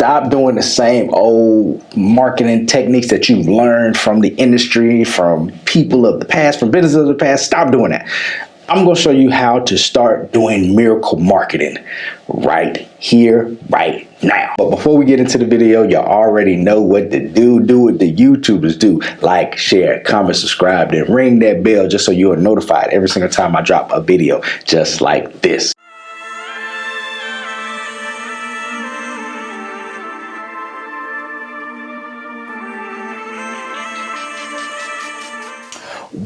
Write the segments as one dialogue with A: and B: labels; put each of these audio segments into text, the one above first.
A: Stop doing the same old marketing techniques that you've learned from the industry, from people of the past, from businesses of the past. Stop doing that. I'm going to show you how to start doing miracle marketing right here, right now. But before we get into the video, you already know what to do. Do what the YouTubers do. Like, share, comment, subscribe, and ring that bell just so you are notified every single time I drop a video just like this.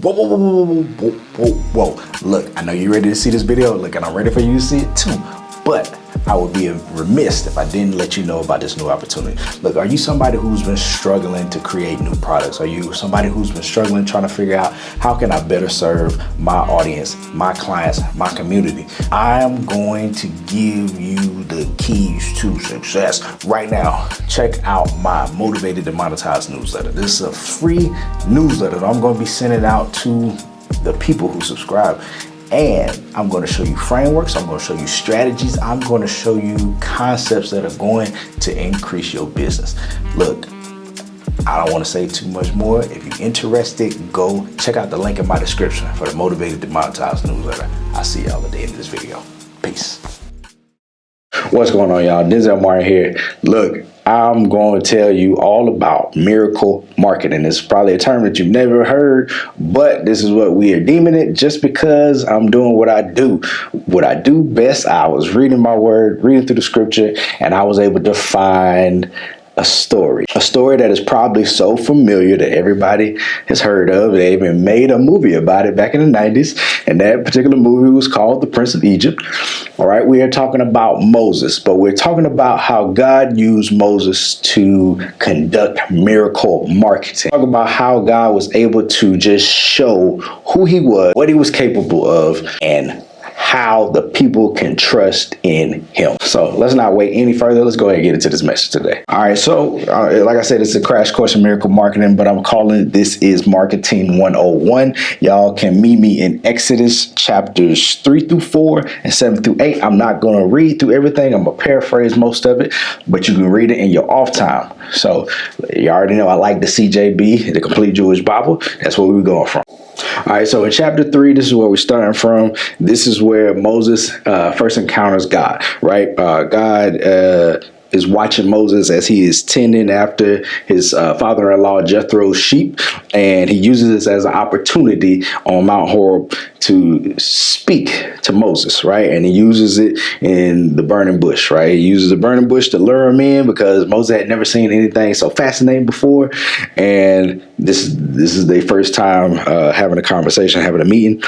A: Whoa. Look, I know you're ready to see this video. Look, and I'm ready for you to see it too. But I would be remiss if I didn't let you know about this new opportunity. Look, are you somebody who's been struggling to create new products? Are you somebody who's been struggling trying to figure out how can I better serve my audience, my clients, my community? I'm going to give you the keys to success right now. Check out my Motivated to Monetize newsletter. This is a free newsletter that I'm going to be sending out to the people who subscribe. And I'm going to show you frameworks. I'm going to show you strategies. I'm going to show you concepts that are going to increase your business. Look, I don't want to say too much more. If you're interested, go check out the link in my description for the Motivated to Monetize newsletter. I'll see y'all at the end of this video. Peace. What's going on, y'all? Denzel Martin here. Look, I'm going to tell you all about miracle marketing. It's probably a term that you've never heard, but this is what we are deeming it just because I'm doing what I do. What I do best, I was reading my word, reading through the scripture, and I was able to find a story that is probably so familiar that everybody has heard of. They even made a movie about it back in the 90s, and that particular movie was called The Prince of Egypt. All right, we are talking about Moses, but we're talking about how God used Moses to conduct miracle marketing. Talk about how God was able to just show who he was, what he was capable of, and how the people can trust in him. So let's not wait any further. Let's go ahead and get into this message today. All right. So like I said, it's a crash course in miracle marketing, but I'm calling it This is Marketing 101. Y'all can meet me in Exodus chapters 3-4 and 7-8. I'm not going to read through everything. I'm going to paraphrase most of it, but you can read it in your off time. So you already know I like the CJB, the Complete Jewish Bible. That's where we're going from. All right, so in chapter 3, this is where we're starting from. This is where Moses first encounters God, right? God is watching Moses as he is tending after his father-in-law Jethro's sheep, and he uses this as an opportunity on Mount Horeb to speak to Moses, right? And he uses it in the burning bush, right? He uses the burning bush to lure him in because Moses had never seen anything so fascinating before, and this is their first time having a conversation, having a meeting.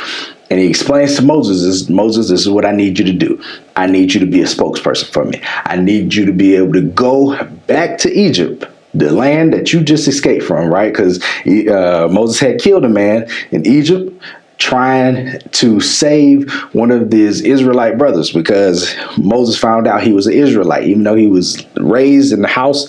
A: And he explains to Moses, this is what I need you to do. I need you to be a spokesperson for me. I need you to be able to go back to Egypt, the land that you just escaped from, right? Because Moses had killed a man in Egypt trying to save one of his Israelite brothers, because Moses found out he was an Israelite. Even though he was raised in the house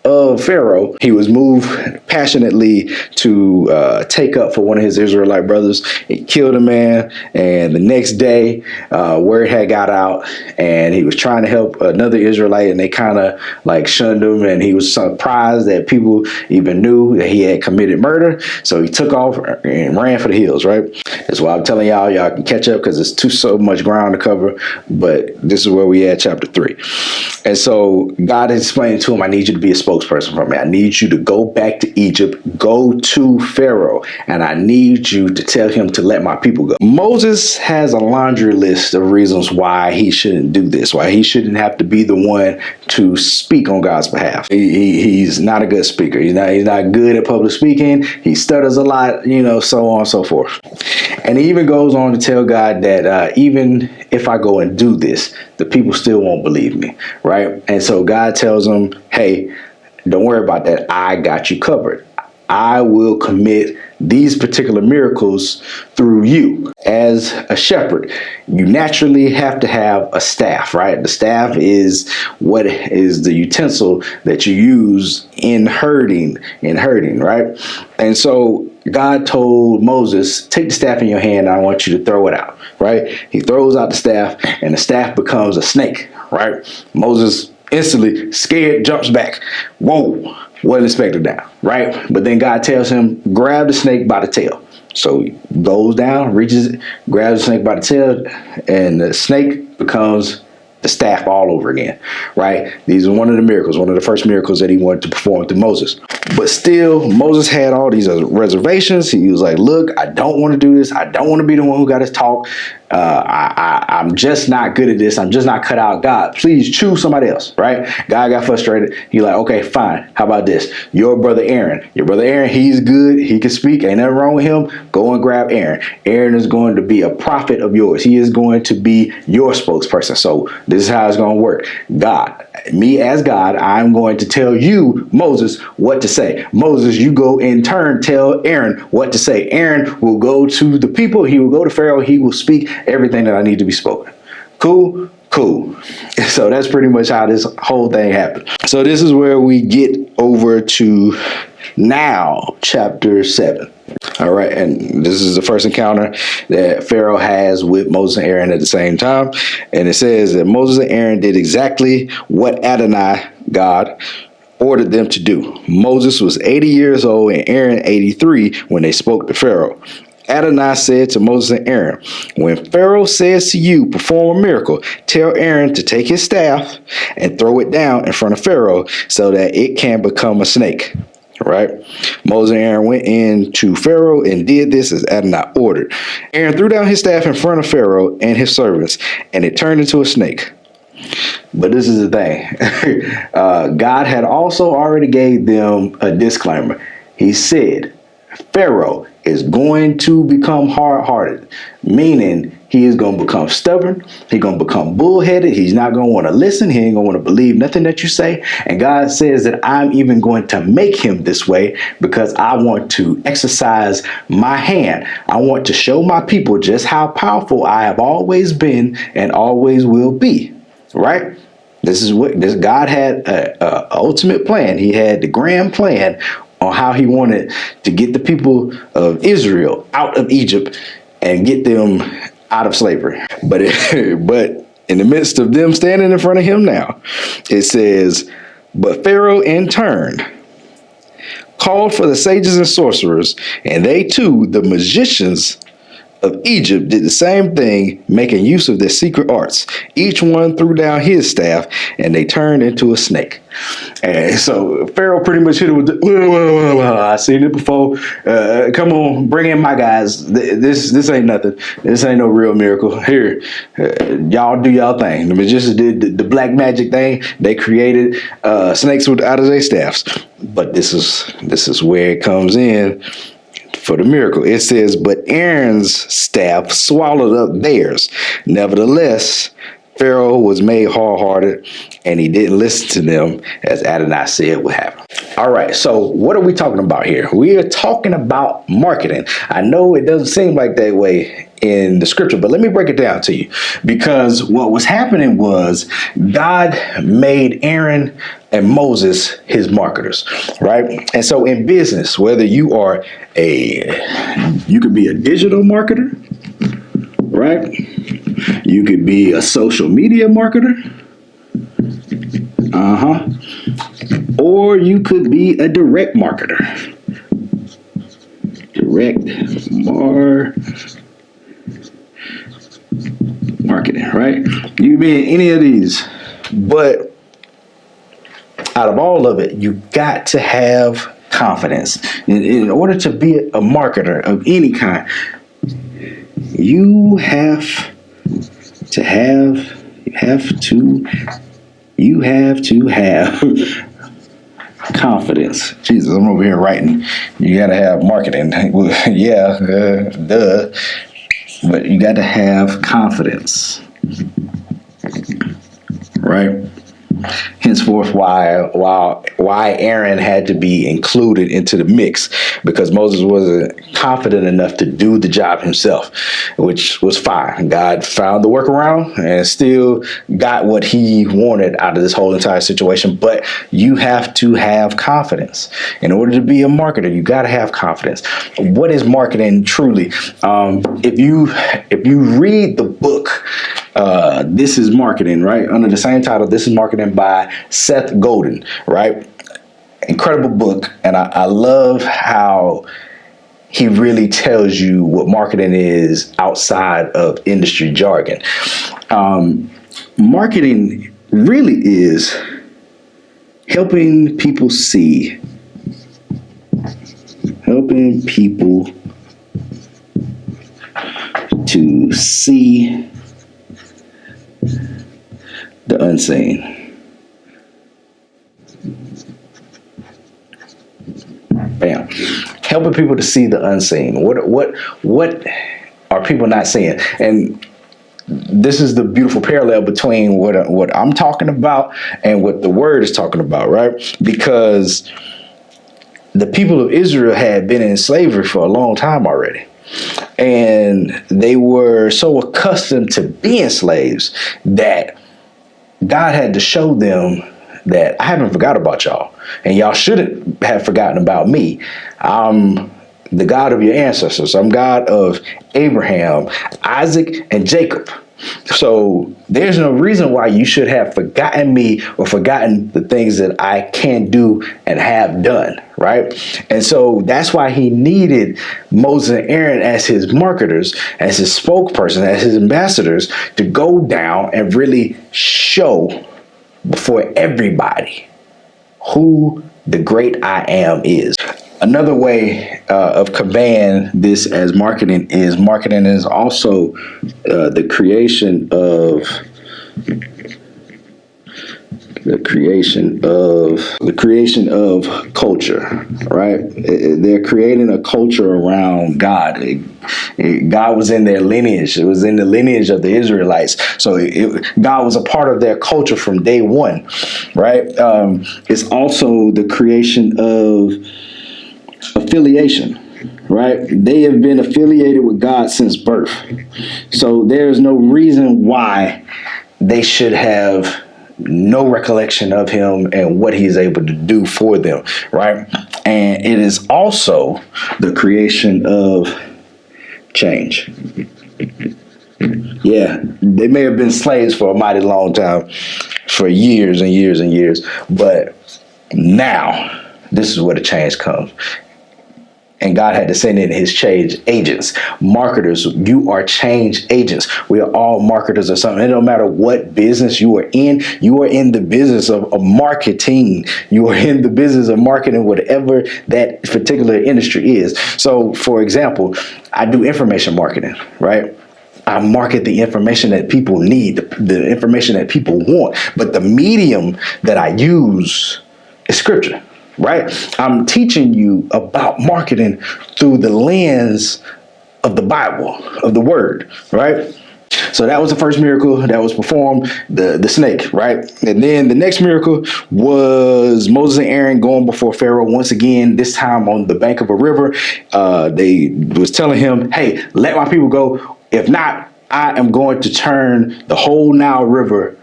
A: of Pharaoh, he was moved passionately to take up for one of his Israelite brothers. He killed a man, and the next day word had got out, and he was trying to help another Israelite, and they kind of like shunned him, and he was surprised that people even knew that he had committed murder. So he took off and ran for the hills, right? That's why I'm telling y'all can catch up, because it's so much ground to cover, but this is where we at, chapter 3. And so God explained to him, I need you to be a spokesperson for me. I need you to go back to Egypt, go to Pharaoh, and I need you to tell him to let my people go. Moses has a laundry list of reasons why he shouldn't do this, why he shouldn't have to be the one to speak on God's behalf. He's not a good speaker. He's not good at public speaking. He stutters a lot, so on and so forth. And he even goes on to tell God that even if I go and do this, the people still won't believe me, right? And so God tells him, hey, don't worry about that. I got you covered. I will commit these particular miracles through you. As a shepherd, you naturally have to have a staff, right? The staff is what is the utensil that you use in herding, right? And so God told Moses, take the staff in your hand, and I want you to throw it out, right? He throws out the staff, and the staff becomes a snake, right? Moses Instantly scared, jumps back. Whoa, wasn't expecting that, right? But then God tells him, grab the snake by the tail. So he goes down, reaches it, grabs the snake by the tail, and the snake becomes the staff all over again, right? These are one of the miracles, one of the first miracles that he wanted to perform through Moses. But still, Moses had all these reservations. He was like, look, I don't want to do this. I don't want to be the one who got his talk. I'm just not good at this. I'm just not cut out. God, please choose somebody else, right? God got frustrated. He like, okay, fine. How about this? Your brother Aaron, he's good. He can speak. Ain't nothing wrong with him. Go and grab Aaron. Aaron is going to be a prophet of yours. He is going to be your spokesperson. So this is how it's going to work. God, me as God, I'm going to tell you, Moses, what to say. Moses, you go in turn, tell Aaron what to say. Aaron will go to the people. He will go to Pharaoh. He will speak everything that I need to be spoken. Cool. So that's pretty much how this whole thing happened. So this is where we get over to now, chapter 7. All right. And this is the first encounter that Pharaoh has with Moses and Aaron at the same time. And it says that Moses and Aaron did exactly what Adonai, God, ordered them to do. Moses was 80 years old and Aaron 83 when they spoke to Pharaoh. Adonai said to Moses and Aaron, when Pharaoh says to you, perform a miracle, tell Aaron to take his staff and throw it down in front of Pharaoh so that it can become a snake. Right? Moses and Aaron went in to Pharaoh and did this as Adonai ordered. Aaron threw down his staff in front of Pharaoh and his servants, and it turned into a snake. But this is the thing. God had also already gave them a disclaimer. He said, Pharaoh is going to become hard-hearted, meaning he is going to become stubborn. He's going to become bullheaded. He's not going to want to listen. He ain't going to want to believe nothing that you say. And God says that I'm even going to make him this way because I want to exercise my hand. I want to show my people just how powerful I have always been and always will be. Right? This is what God had a ultimate plan. He had the grand plan on how he wanted to get the people of Israel out of Egypt and get them out of slavery. But in the midst of them standing in front of him now, it says, but Pharaoh in turn called for the sages and sorcerers, and they too, the magicians of Egypt, did the same thing, making use of their secret arts. Each one threw down his staff, and they turned into a snake. And so Pharaoh pretty much hit it with I seen it before. Come on, bring in my guys. This ain't nothing. This ain't no real miracle. Here, y'all do y'all thing. The magicians did the black magic thing. They created snakes out of their staffs. But this is where it comes in. For the miracle, it says, but Aaron's staff swallowed up theirs. Nevertheless, Pharaoh was made hard-hearted, and he didn't listen to them as Adonai said would happen. All right, so what are we talking about here? We are talking about marketing. I know it doesn't seem like that way in the scripture, but let me break it down to you. Because what was happening was God made Aaron and Moses his marketers, right? And so in business, whether you could be a digital marketer, right? You could be a social media marketer. Or you could be a direct marketer. Marketing, right? You can be in any of these. But out of all of it, you got to have confidence. In order to be a marketer of any kind, you have to have confidence. Jesus, I'm over here writing. You got to have marketing. Duh. But you got to have confidence, right? Henceforth, why Aaron had to be included into the mix, because Moses wasn't confident enough to do the job himself, which was fine. God found the workaround and still got what he wanted out of this whole entire situation. But you have to have confidence. In order to be a marketer, you got to have confidence. What is marketing truly? If you read the book This is Marketing, right? Under the same title, This is Marketing by Seth Godin, right? Incredible book. And I love how he really tells you what marketing is outside of industry jargon. Marketing really is helping people to see the unseen. Bam. Helping people to see the unseen. What are people not seeing? And this is the beautiful parallel between what I'm talking about and what the word is talking about, right? Because the people of Israel had been in slavery for a long time already. And they were so accustomed to being slaves that God had to show them that I haven't forgot about y'all, and y'all shouldn't have forgotten about me. I'm the God of your ancestors. I'm God of Abraham, Isaac, and Jacob. So there's no reason why you should have forgotten me or forgotten the things that I can do and have done, right? And so that's why he needed Moses and Aaron as his marketers, as his spokesperson, as his ambassadors to go down and really show before everybody who the great I am is. Another way of conveying this as marketing is also the creation of culture, right? They're creating a culture around God. God was in their lineage. It was in the lineage of the Israelites. So God was a part of their culture from day one, right? It's also the creation of affiliation, right? They have been affiliated with God since birth. So there's no reason why they should have no recollection of him and what he's able to do for them, right? And it is also the creation of change. Yeah, they may have been slaves for a mighty long time, for years and years and years, but now this is where the change comes. And God had to send in his change agents, marketers. You are change agents. We are all marketers or something. It don't matter what business you are in the business of marketing. You are in the business of marketing whatever that particular industry is. So, for example, I do information marketing, right? I market the information that people need, the information that people want. But the medium that I use is scripture. Right? I'm teaching you about marketing through the lens of the Bible, of the word, right? So that was the first miracle that was performed, the snake, right? And then the next miracle was Moses and Aaron going before Pharaoh once again, this time on the bank of a river. They was telling him, hey, let my people go. If not, I am going to turn the whole Nile River,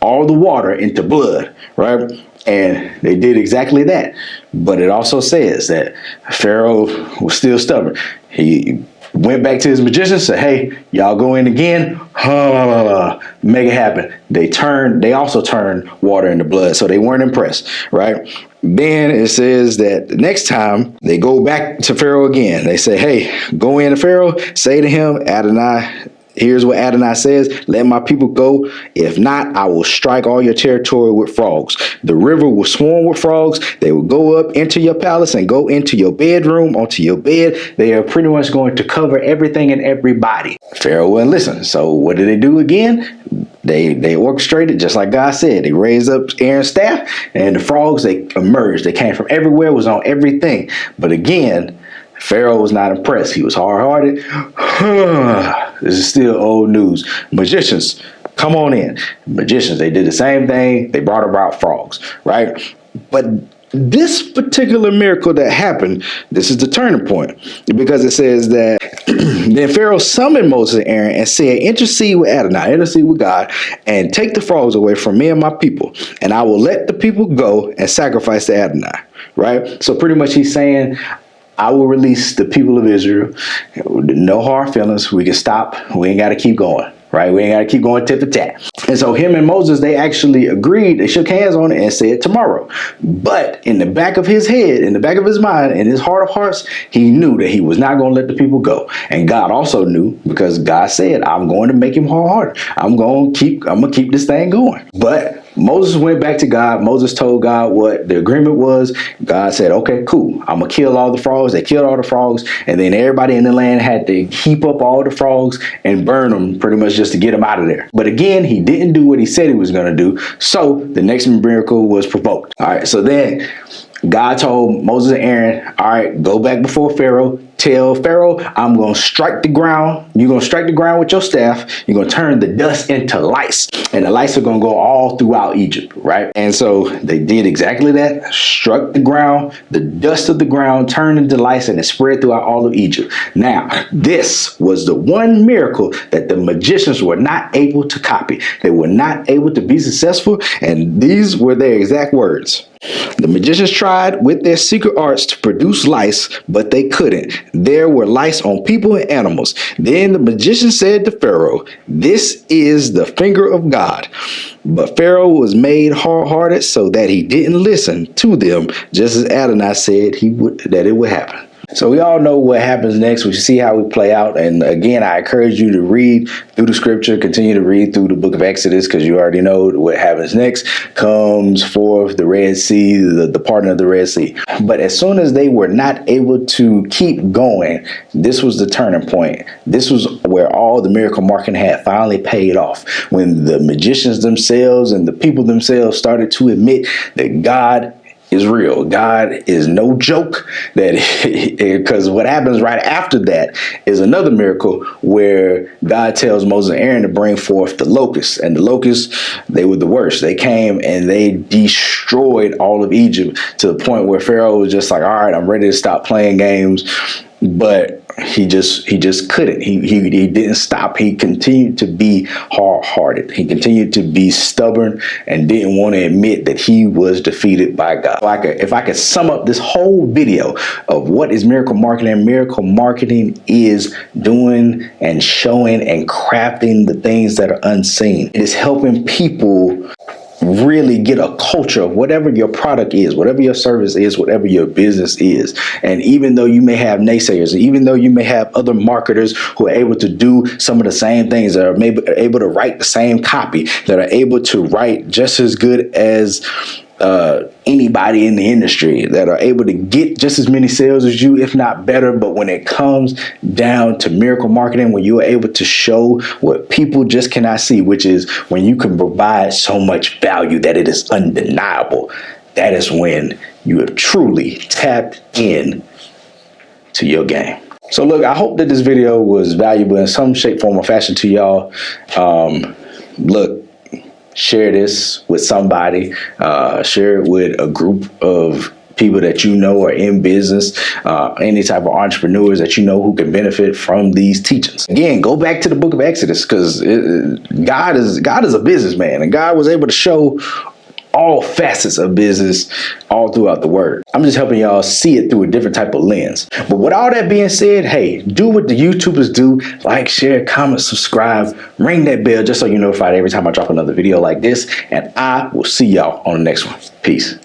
A: all the water, into blood, right? And they did exactly that. But it also says that Pharaoh was still stubborn. He went back to his magicians, said, hey, y'all go in again, make it happen. They also turned water into blood, so they weren't impressed, right? Then it says that the next time they go back to Pharaoh again, they say, hey, go in to Pharaoh, say to him, Adonai, here's what Adonai says, let my people go. If not, I will strike all your territory with frogs. The river will swarm with frogs. They will go up into your palace and go into your bedroom, onto your bed. They are pretty much going to cover everything and everybody. Pharaoh wouldn't listen. So what did they do again? They orchestrated just like God said. They raised up Aaron's staff, and the frogs, they emerged. They came from everywhere, was on everything. But again, Pharaoh was not impressed. He was hard-hearted. This is still old news. Magicians, come on in. Magicians, they did the same thing. They brought about frogs, right? But this particular miracle that happened, this is the turning point, because it says that then Pharaoh summoned Moses and Aaron and said, intercede with Adonai, intercede with God, and take the frogs away from me and my people, and I will let the people go and sacrifice to Adonai, right? So pretty much he's saying, I will release the people of Israel. No hard feelings. We can stop. We ain't got to keep going, right? We ain't got to keep going tit for tat. And so him and Moses, they actually agreed. They shook hands on it and said tomorrow. But in the back of his head, in the back of his mind, in his heart of hearts, he knew that he was not going to let the people go. And God also knew, because God said, I'm going to make him hard-hearted. I'm going to keep this thing going. But Moses went back to God. Moses told God what the agreement was. God said, okay, cool. I'm going to kill all the frogs. They killed all the frogs. And then everybody in the land had to heap up all the frogs and burn them pretty much just to get them out of there. But again, he didn't do what he said he was going to do. So the next miracle was provoked. All right. So then God told Moses and Aaron, all right, go back before Pharaoh. Tell Pharaoh, I'm going to strike the ground. You're going to strike the ground with your staff. You're going to turn the dust into lice. And the lice are going to go all throughout Egypt, right? And so they did exactly that. Struck the ground. The dust of the ground turned into lice, and it spread throughout all of Egypt. Now, this was the one miracle that the magicians were not able to copy. They were not able to be successful. And these were their exact words. The magicians tried with their secret arts to produce lice, but they couldn't. There were lice on people and animals. Then the magician said to Pharaoh, this is the finger of God. But Pharaoh was made hard-hearted so that he didn't listen to them, just as Adonai said that it would happen. So we all know what happens next. We see how we play out. And again, I encourage you to read through the scripture, continue to read through the book of Exodus, because you already know what happens next. Comes forth the Red Sea, the parting of the Red Sea. But as soon as they were not able to keep going, this was the turning point. This was where all the miracle marketing had finally paid off. When the magicians themselves and the people themselves started to admit that God is real. God is no joke. That because what happens right after that is another miracle where God tells Moses and Aaron to bring forth the locusts. And the locusts, they were the worst. They came and they destroyed all of Egypt to the point where Pharaoh was just like, all right, I'm ready to stop playing games. But he just couldn't. He didn't stop. He continued to be hard-hearted. He continued to be stubborn and didn't want to admit that he was defeated by God. If I could sum up this whole video of what is miracle marketing, miracle marketing is doing and showing and crafting the things that are unseen. It is helping people really get a culture of whatever your product is, whatever your service is, whatever your business is. And even though you may have naysayers, and even though you may have other marketers who are able to do some of the same things, that are maybe able to write the same copy, that are able to write just as good as anybody in the industry, that are able to get just as many sales as you, if not better. But when it comes down to miracle marketing, when you are able to show what people just cannot see, which is when you can provide so much value that it is undeniable, that is when you have truly tapped in to your game. So look, I hope that this video was valuable in some shape, form, or fashion to y'all. Look, share this with somebody, share it with a group of people that you know are in business, any type of entrepreneurs that you know who can benefit from these teachings. Again, go back to the book of Exodus, because God is a businessman, and God was able to show all facets of business all throughout the word. I'm just helping y'all see it through a different type of lens. But with all that being said, hey, do what the YouTubers do. Like, share, comment, subscribe, ring that bell just so you're notified every time I drop another video like this. And I will see y'all on the next one. Peace.